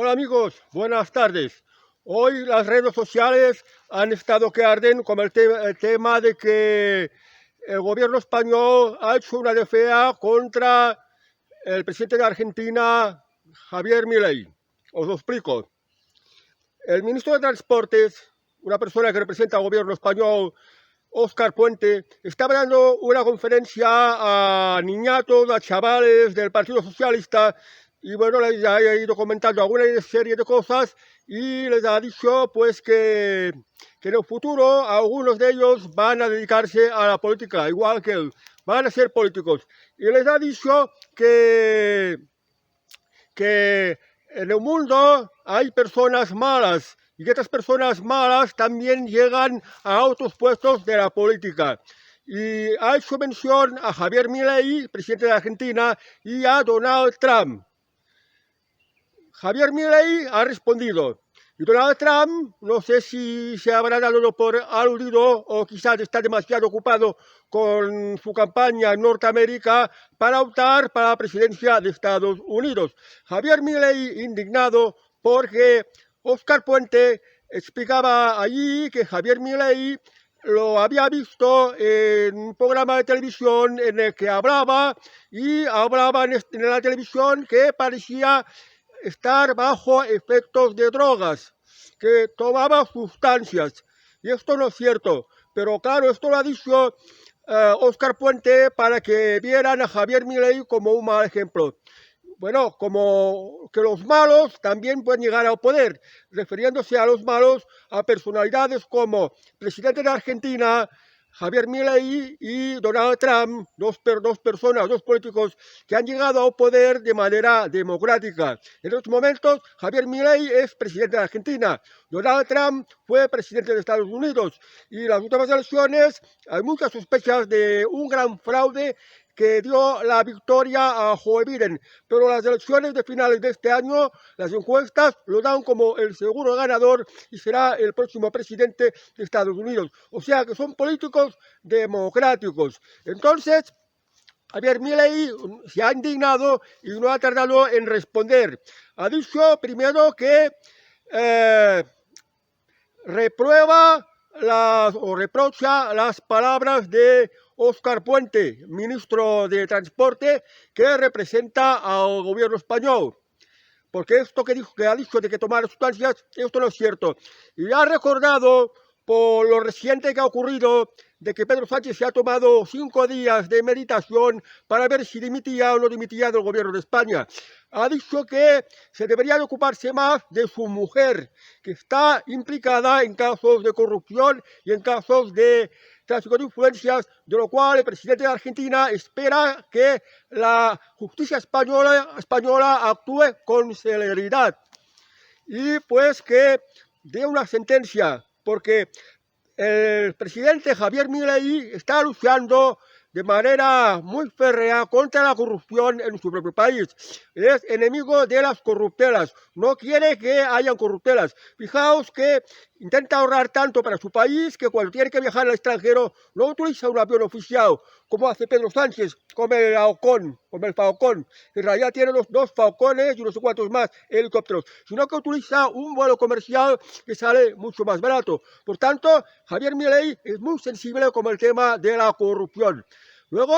Hola amigos, buenas tardes. Hoy las redes sociales han estado que arden con el tema de que el gobierno español ha hecho una defensa contra el presidente de Argentina, Javier Milei. Os lo explico. El ministro de Transportes, una persona que representa al gobierno español, Óscar Puente, estaba dando una conferencia a niñatos, a chavales del Partido Socialista, y bueno, les ha ido comentando alguna serie de cosas y les ha dicho pues que en el futuro algunos de ellos van a dedicarse a la política, igual que él, van a ser políticos. Y les ha dicho que en el mundo hay personas malas y que estas personas malas también llegan a altos puestos de la política. Y ha hecho mención a Javier Milei, presidente de Argentina, y a Donald Trump. Javier Milei ha respondido. Y Donald Trump, no sé si se habrá dado por aludido o quizás está demasiado ocupado con su campaña en Norteamérica para optar para la presidencia de Estados Unidos. Javier Milei indignado porque Óscar Puente explicaba allí que Javier Milei lo había visto en un programa de televisión en el que hablaba en la televisión que parecía estar bajo efectos de drogas, que tomaba sustancias. Y esto no es cierto. Pero claro, esto lo ha dicho Óscar Puente para que vieran a Javier Milei como un mal ejemplo. Bueno, como que los malos también pueden llegar al poder, refiriéndose a los malos a personalidades como presidente de Argentina, Javier Milei y Donald Trump, dos políticos que han llegado al poder de manera democrática. En estos momentos, Javier Milei es presidente de Argentina, Donald Trump fue presidente de Estados Unidos y en las últimas elecciones hay muchas sospechas de un gran fraude que dio la victoria a Joe Biden, pero las elecciones de finales de este año, las encuestas lo dan como el seguro ganador y será el próximo presidente de Estados Unidos. O sea que son políticos democráticos. Entonces, Javier Milei se ha indignado y no ha tardado en responder. Ha dicho primero que reprocha las palabras de Óscar Puente, ministro de Transporte, que representa al gobierno español. Porque esto que ha dicho de que tomar sustancias, esto no es cierto. Y ha recordado por lo reciente que ha ocurrido de que Pedro Sánchez se ha tomado 5 días de meditación para ver si dimitía o no dimitía del gobierno de España. Ha dicho que se debería de ocuparse más de su mujer, que está implicada en casos de corrupción y en casos de tráfico de influencias, de lo cual el presidente de Argentina espera que la justicia española actúe con celeridad y pues que dé una sentencia, porque el presidente Javier Milei está luchando de manera muy férrea contra la corrupción en su propio país. Es enemigo de las corruptelas, no quiere que hayan corruptelas. Fijaos que intenta ahorrar tanto para su país que cuando tiene que viajar al extranjero no utiliza un avión oficial, como hace Pedro Sánchez, como el Falcón, que en realidad tiene los 2 Falcones y no sé cuántos más helicópteros, sino que utiliza un vuelo comercial que sale mucho más barato. Por tanto, Javier Milei es muy sensible con el tema de la corrupción. Luego,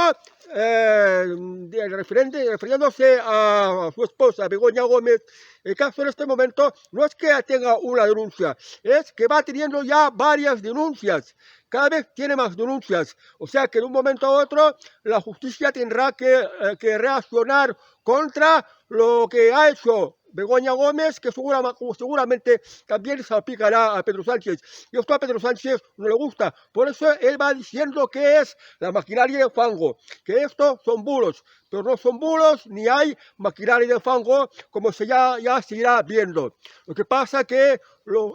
refiriéndose a su esposa, Begoña Gómez, el caso en este momento no es que tenga una denuncia, es que va teniendo ya varias denuncias. Cada vez tiene más denuncias. O sea que de un momento a otro la justicia tendrá que reaccionar contra lo que ha hecho Begoña Gómez, que seguramente también salpicará a Pedro Sánchez. Y esto a Pedro Sánchez no le gusta. Por eso él va diciendo que es la maquinaria de fango, que estos son bulos. Pero no son bulos ni hay maquinaria de fango, como ya se irá viendo. Lo que pasa es que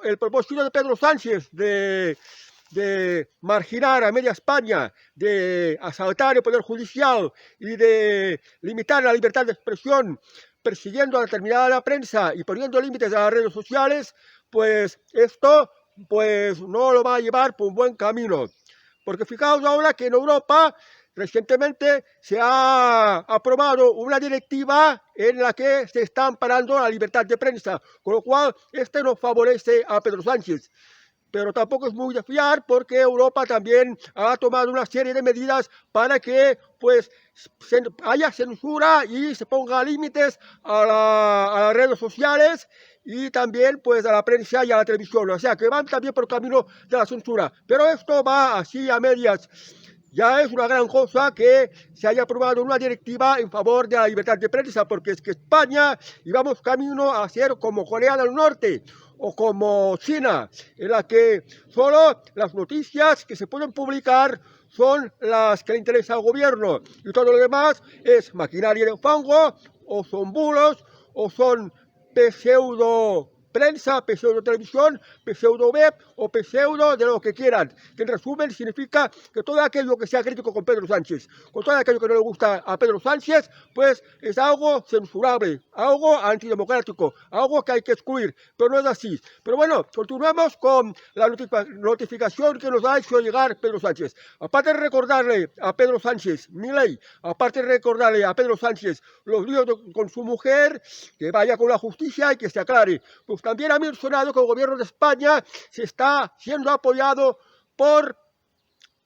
el propósito de Pedro Sánchez de marginar a media España, de asaltar el poder judicial y de limitar la libertad de expresión, persiguiendo a determinada la prensa y poniendo límites a las redes sociales, pues esto pues no lo va a llevar por un buen camino. Porque fijaos ahora que en Europa Recientemente se ha aprobado una directiva en la que se está amparando la libertad de prensa, con lo cual este no favorece a Pedro Sánchez. Pero tampoco es muy de fiar porque Europa también ha tomado una serie de medidas para que pues haya censura y se ponga límites a las redes sociales y también pues a la prensa y a la televisión. O sea que van también por el camino de la censura. Pero esto va así a medias. Ya es una gran cosa que se haya aprobado una directiva en favor de la libertad de prensa, porque es que España íbamos camino a ser como Corea del Norte o como China, en la que solo las noticias que se pueden publicar son las que le interesa al gobierno y todo lo demás es maquinaria de fango o son bulos o son pseudo prensa, pseudo televisión, pseudo web o pseudo de lo que quieran, que en resumen significa que todo aquello que sea crítico con Pedro Sánchez, con todo aquello que no le gusta a Pedro Sánchez, pues es algo censurable, algo antidemocrático, algo que hay que excluir, pero no es así. Pero bueno, continuamos con la notificación que nos ha hecho llegar Pedro Sánchez. Aparte de recordarle a Pedro Sánchez, Milei, aparte de recordarle a Pedro Sánchez los líos con su mujer, que vaya con la justicia y que se aclare. Pues también ha mencionado que el gobierno de España se está siendo apoyado por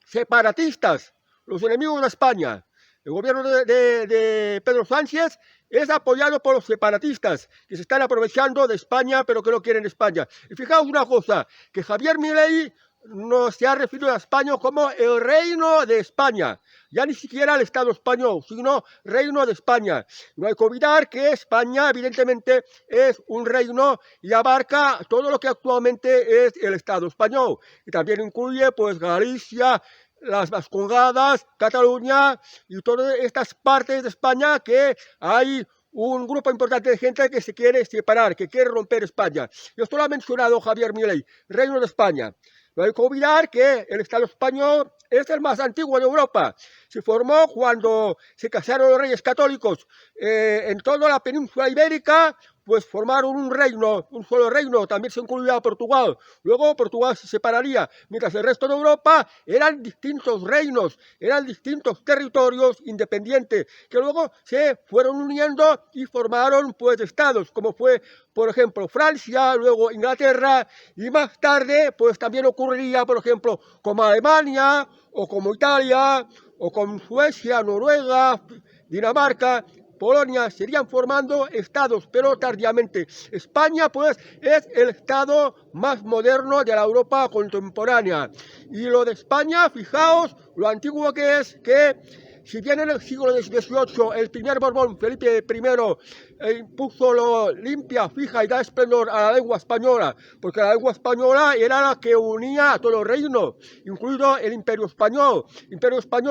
separatistas, los enemigos de España. El gobierno de Pedro Sánchez es apoyado por los separatistas que se están aprovechando de España pero que no quieren España. Y fijaos una cosa, que Javier Milei no se ha referido a España como el reino de España, ya ni siquiera el Estado español, sino reino de España. No hay que olvidar que España evidentemente es un reino y abarca todo lo que actualmente es el Estado español, y también incluye pues Galicia, las Vascongadas, Cataluña y todas estas partes de España que hay un grupo importante de gente que se quiere separar, que quiere romper España. Y esto lo ha mencionado Javier Milei, reino de España. No hay que olvidar que el Estado español es el más antiguo de Europa. Se formó cuando se casaron los reyes católicos en toda la península ibérica, pues formaron un reino, un solo reino, también se incluía a Portugal. Luego Portugal se separaría, mientras el resto de Europa eran distintos reinos, eran distintos territorios independientes, que luego se fueron uniendo y formaron pues estados, como fue, por ejemplo, Francia, luego Inglaterra, y más tarde pues también ocurriría, por ejemplo, como Alemania, o como Italia, o como Suecia, Noruega, Dinamarca, Polonia, serían formando estados, pero tardíamente. España, pues, es el estado más moderno de la Europa contemporánea. Y lo de España, fijaos, lo antiguo que es, que si bien en el siglo XVIII el primer Borbón, Felipe I, impuso lo limpia, fija y da esplendor a la lengua española, porque la lengua española era la que unía a todo el reino, incluido el Imperio Español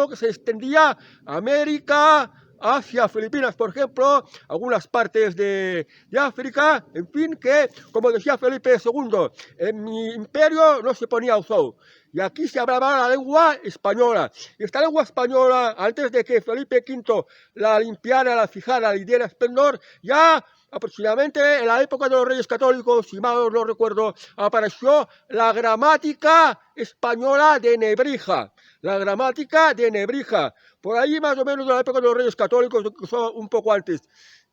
que se extendía a América, Asia, Filipinas, por ejemplo, algunas partes de África, en fin, que, como decía Felipe II, en mi imperio no se ponía el sol. Y aquí se hablaba la lengua española. Y esta lengua española, antes de que Felipe V la limpiara, la fijara, le diera esplendor, ya aproximadamente en la época de los Reyes Católicos, si mal no recuerdo, apareció la gramática española de Nebrija. La gramática de Nebrija. Por ahí más o menos de la época de los Reyes Católicos, incluso un poco antes.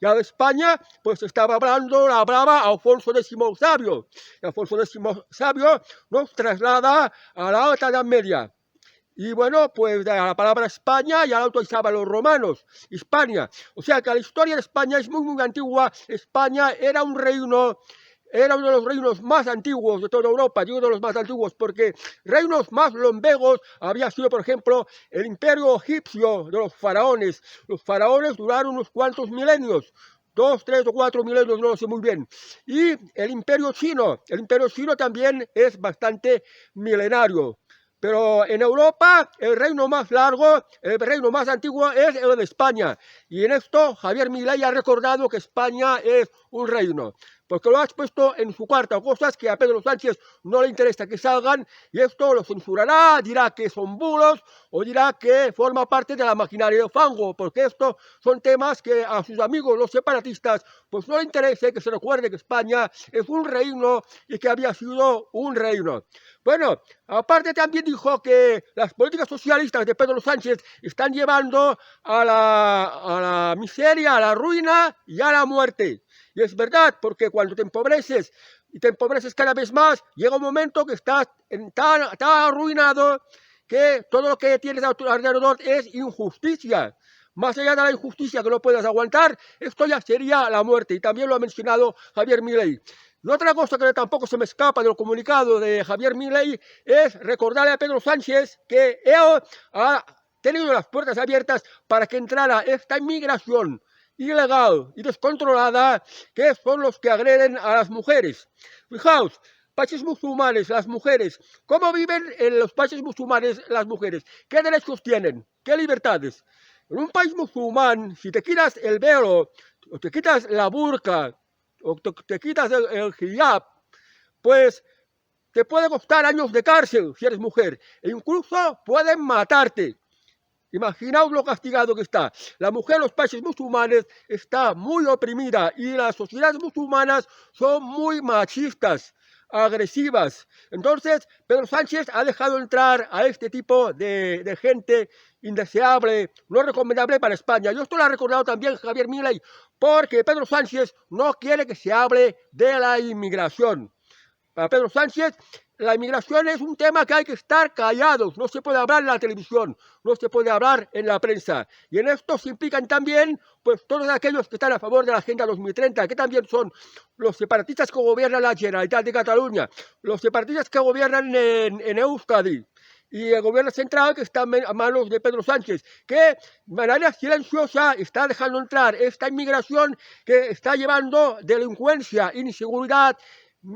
Ya de España, pues estaba hablando, la hablaba Alfonso X el Sabio. Y Alfonso X el Sabio nos traslada a la Alta Edad Media. Y bueno, pues la palabra España ya la utilizaban los romanos, Hispania. O sea que la historia de España es muy, muy antigua. España era un reino, era uno de los reinos más antiguos de toda Europa, digo de los más antiguos, porque reinos más longevos había sido, por ejemplo, el imperio egipcio de los faraones. Los faraones duraron unos cuantos milenios, 2, 3 o 4 milenios, no lo sé muy bien. Y el imperio chino también es bastante milenario. Pero en Europa el reino más largo, el reino más antiguo es el de España. Y en esto Javier Milei ha recordado que España es un reino. porque lo has puesto en su carta, cosas que a Pedro Sánchez no le interesa que salgan, y esto lo censurará, dirá que son bulos, o dirá que forma parte de la maquinaria de fango, porque estos son temas que a sus amigos los separatistas pues no le interesa que se recuerde que España es un reino y que había sido un reino. Bueno, aparte también dijo que las políticas socialistas de Pedro Sánchez están llevando a la miseria, a la ruina y a la muerte. Y es verdad, porque cuando te empobreces y te empobreces cada vez más, llega un momento que estás tan arruinado que todo lo que tienes alrededor es injusticia. Más allá de la injusticia que no puedas aguantar, esto ya sería la muerte. Y también lo ha mencionado Javier Milei. Y otra cosa que tampoco se me escapa del comunicado de Javier Milei es recordarle a Pedro Sánchez que él ha tenido las puertas abiertas para que entrara esta inmigración ilegal y descontrolada, que son los que agreden a las mujeres. Fijaos, países musulmanes, las mujeres, ¿cómo viven en los países musulmanes las mujeres? ¿Qué derechos tienen? ¿Qué libertades? En un país musulmán, si te quitas el velo, o te quitas la burka, o te quitas el hijab, pues te puede costar años de cárcel si eres mujer, e incluso pueden matarte. Imaginaos lo castigado que está. La mujer en los países musulmanes está muy oprimida y las sociedades musulmanas son muy machistas, agresivas. Entonces, Pedro Sánchez ha dejado entrar a este tipo de gente indeseable, no recomendable para España. Y esto lo ha recordado también Javier Milei, porque Pedro Sánchez no quiere que se hable de la inmigración. Para Pedro Sánchez, la inmigración es un tema que hay que estar callados, no se puede hablar en la televisión, no se puede hablar en la prensa. Y en esto se implican también pues todos aquellos que están a favor de la Agenda 2030, que también son los separatistas que gobiernan la Generalitat de Cataluña, los separatistas que gobiernan en Euskadi, y el gobierno central que está a manos de Pedro Sánchez, que de manera silenciosa está dejando entrar esta inmigración que está llevando delincuencia, inseguridad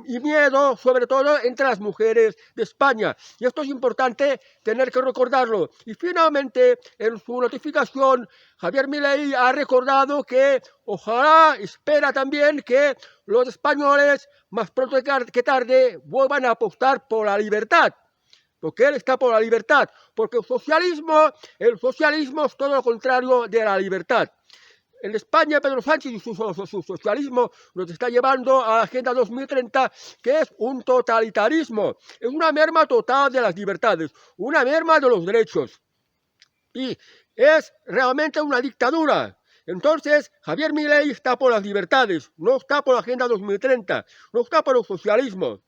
y miedo, sobre todo entre las mujeres de España. Y esto es importante tener que recordarlo. Y finalmente, en su notificación, Javier Milei ha recordado que ojalá, espera también que los españoles, más pronto que tarde, vuelvan a apostar por la libertad. Porque él está por la libertad. Porque el socialismo es todo lo contrario de la libertad. En España, Pedro Sánchez y su socialismo nos está llevando a la Agenda 2030, que es un totalitarismo, es una merma total de las libertades, una merma de los derechos. Y es realmente una dictadura. Entonces, Javier Milei está por las libertades, no está por la Agenda 2030, no está por el socialismo,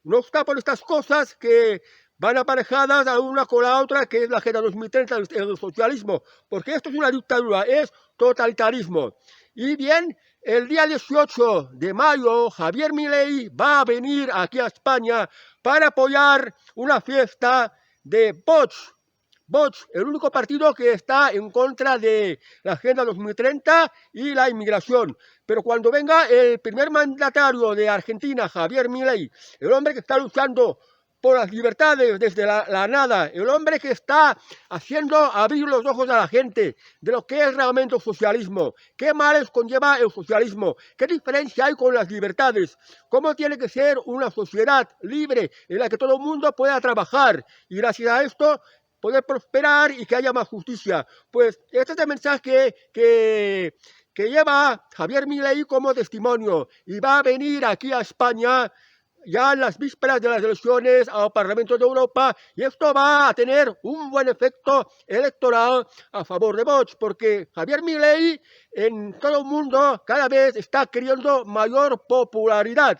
no está por estas cosas que van aparejadas a una con la otra, que es la Agenda 2030, el socialismo, porque esto es una dictadura, es totalitarismo. Y bien, el día 18 de mayo, Javier Milei va a venir aquí a España para apoyar una fiesta de Vox. Vox, el único partido que está en contra de la Agenda 2030 y la inmigración. Pero cuando venga el primer mandatario de Argentina, Javier Milei, el hombre que está luchando por las libertades desde la nada, el hombre que está haciendo abrir los ojos a la gente de lo que es realmente el socialismo, qué males conlleva el socialismo, qué diferencia hay con las libertades, cómo tiene que ser una sociedad libre en la que todo el mundo pueda trabajar y gracias a esto poder prosperar y que haya más justicia. Pues este es el mensaje que lleva Javier Milei como testimonio y va a venir aquí a España ya en las vísperas de las elecciones al Parlamento de Europa, y esto va a tener un buen efecto electoral a favor de Vox, porque Javier Milei en todo el mundo cada vez está adquiriendo mayor popularidad.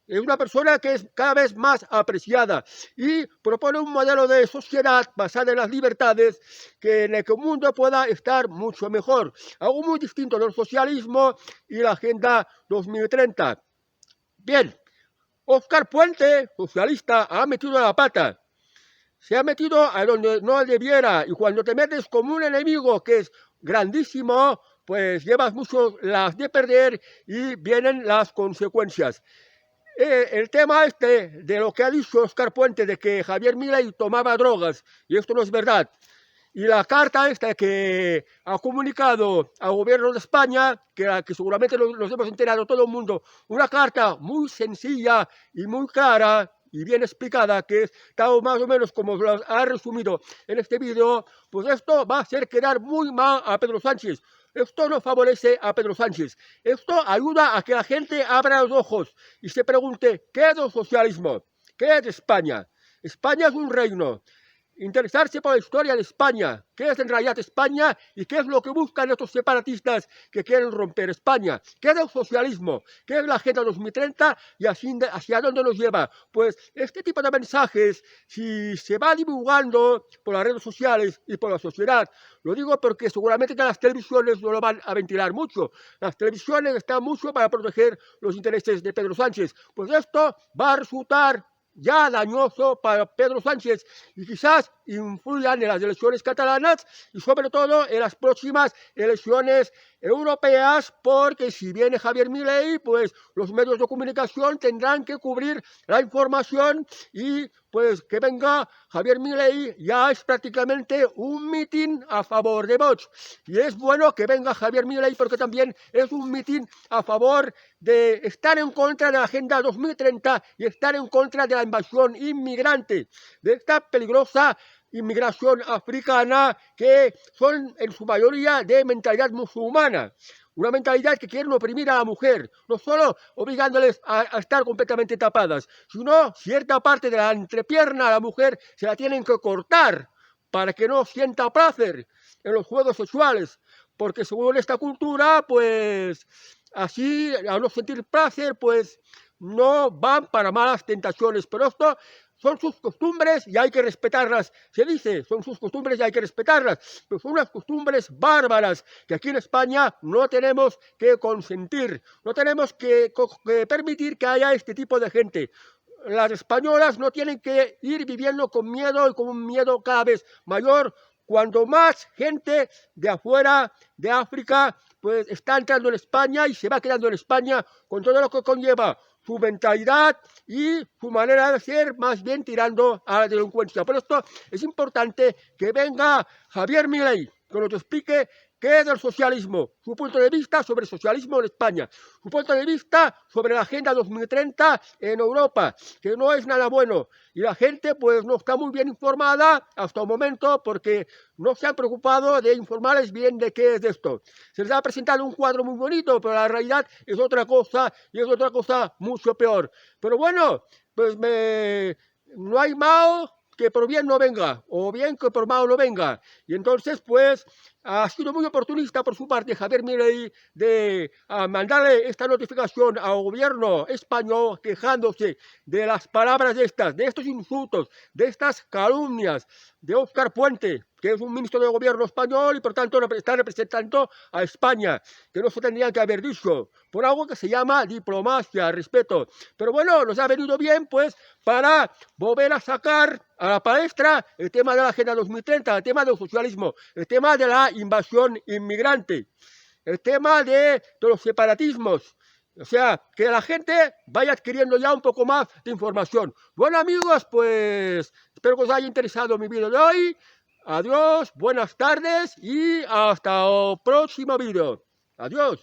Es una persona que es cada vez más apreciada y propone un modelo de sociedad basada en las libertades que en el que el mundo pueda estar mucho mejor. Algo muy distinto del socialismo y la Agenda 2030. Bien. Óscar Puente, socialista, ha metido la pata. Se ha metido a donde no debiera. Y cuando te metes como un enemigo que es grandísimo, pues llevas mucho las de perder y vienen las consecuencias. El tema de lo que ha dicho Óscar Puente, de que Javier Milei tomaba drogas, y esto no es verdad. Y la carta esta que ha comunicado al gobierno de España, que seguramente nos hemos enterado todo el mundo, una carta muy sencilla y muy clara y bien explicada, que está más o menos como lo ha resumido en este vídeo, pues esto va a hacer quedar muy mal a Pedro Sánchez. Esto no favorece a Pedro Sánchez. Esto ayuda a que la gente abra los ojos y se pregunte, ¿qué es el socialismo? ¿Qué es España? España es un reino. Interesarse por la historia de España, qué es en realidad España y qué es lo que buscan estos separatistas que quieren romper España, qué es el socialismo, qué es la Agenda 2030 y hacia dónde nos lleva. Pues este tipo de mensajes, si se va divulgando por las redes sociales y por la sociedad, lo digo porque seguramente que las televisiones no lo van a ventilar mucho, las televisiones están mucho para proteger los intereses de Pedro Sánchez, pues esto va a resultar ya dañoso para Pedro Sánchez y quizás influyan en las elecciones catalanas y sobre todo en las próximas elecciones europeas, porque si viene Javier Milei, pues los medios de comunicación tendrán que cubrir la información y pues que venga Javier Milei ya es prácticamente un mitin a favor de Vox. Y es bueno que venga Javier Milei porque también es un mitin a favor de estar en contra de la Agenda 2030 y estar en contra de la invasión inmigrante, de esta peligrosa inmigración africana que son en su mayoría de mentalidad musulmana. Una mentalidad que quieren oprimir a la mujer, no solo obligándoles a estar completamente tapadas, sino cierta parte de la entrepierna a la mujer se la tienen que cortar para que no sienta placer en los juegos sexuales, porque según esta cultura, pues así, al no sentir placer, pues no van para malas tentaciones, pero esto son sus costumbres y hay que respetarlas. Se dice, son sus costumbres y hay que respetarlas, pero son unas costumbres bárbaras que aquí en España no tenemos que consentir, no tenemos que permitir que haya este tipo de gente. Las españolas no tienen que ir viviendo con miedo y con un miedo cada vez mayor. Cuando más gente de afuera, de África, pues está entrando en España y se va quedando en España con todo lo que conlleva su mentalidad y su manera de ser, más bien tirando a la delincuencia. Por esto es importante que venga Javier Milei, que nos explique qué es el socialismo, su punto de vista sobre el socialismo en España, su punto de vista sobre la Agenda 2030 en Europa, que no es nada bueno. Y la gente pues no está muy bien informada hasta el momento porque no se han preocupado de informarles bien de qué es esto. Se les ha presentado un cuadro muy bonito, pero la realidad es otra cosa y es otra cosa mucho peor. Pero bueno, pues no hay mal que por bien no venga, o bien que por mal no venga. Y entonces, pues, ha sido muy oportunista por su parte Javier Milei de mandarle esta notificación al gobierno español quejándose de las palabras estas, de estos insultos, de estas calumnias de Óscar Puente, que es un ministro del gobierno español y por tanto está representando a España, que no se tendrían que haber dicho, por algo que se llama diplomacia, respeto. Pero bueno, nos ha venido bien pues para volver a sacar a la palestra el tema de la Agenda 2030, el tema del socialismo, el tema de la invasión inmigrante, el tema de los separatismos. O sea, que la gente vaya adquiriendo ya un poco más de información. Bueno amigos, pues espero que os haya interesado mi vídeo de hoy. Adiós, buenas tardes y hasta el próximo vídeo. Adiós.